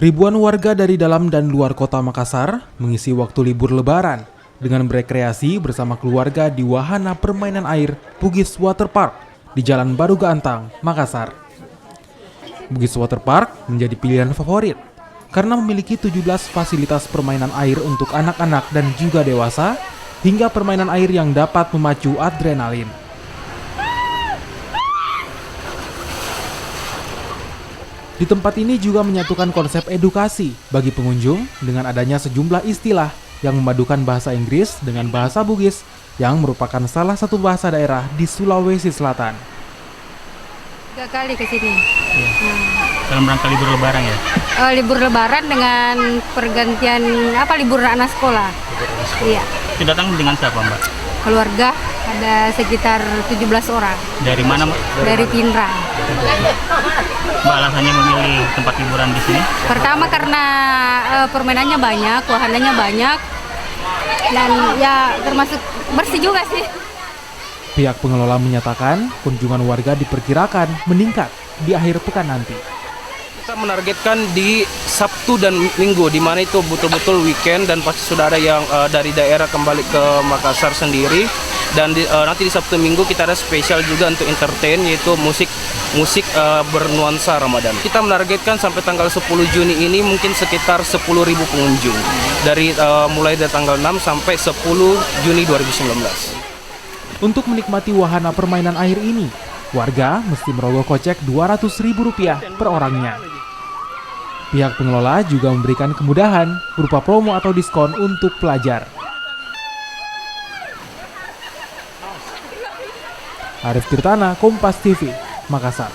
Ribuan warga dari dalam dan luar kota Makassar mengisi waktu libur Lebaran dengan berekreasi bersama keluarga di wahana permainan air Bugis Water Park di Jalan Baruga Antang, Makassar. Bugis Water Park menjadi pilihan favorit karena memiliki 17 fasilitas permainan air untuk anak-anak dan juga dewasa, hingga permainan air yang dapat memacu adrenalin. Di tempat ini juga menyatukan konsep edukasi bagi pengunjung dengan adanya sejumlah istilah yang memadukan bahasa Inggris dengan bahasa Bugis yang merupakan salah satu bahasa daerah di Sulawesi Selatan. 3 kali ke sini. Ya. Dalam rangka libur Lebaran ya? Libur Lebaran dengan pergantian libur anak sekolah. Iya. Itu datang dengan siapa, Mbak? Keluarga ada sekitar 17 orang. Dari mana, Mbak? Dari Pinrang. Mbak alasannya memilih tempat liburan di sini? Pertama karena permainannya banyak, wahananya banyak, dan ya termasuk bersih juga sih. Pihak pengelola menyatakan kunjungan warga diperkirakan meningkat di akhir pekan nanti. Kita menargetkan di Sabtu dan Minggu, di mana itu betul-betul weekend dan pasti sudah ada yang dari daerah kembali ke Makassar sendiri. Dan nanti di Sabtu Minggu kita ada spesial juga untuk entertain, yaitu musik bernuansa Ramadan. Kita menargetkan sampai tanggal 10 Juni ini mungkin sekitar 10.000 pengunjung. Mulai dari tanggal 6 sampai 10 Juni 2019. Untuk menikmati wahana permainan air ini, warga mesti merogoh kocek Rp200.000 per orangnya. Pihak pengelola juga memberikan kemudahan berupa promo atau diskon untuk pelajar. Arif Tirtana, Kompas TV, Makassar.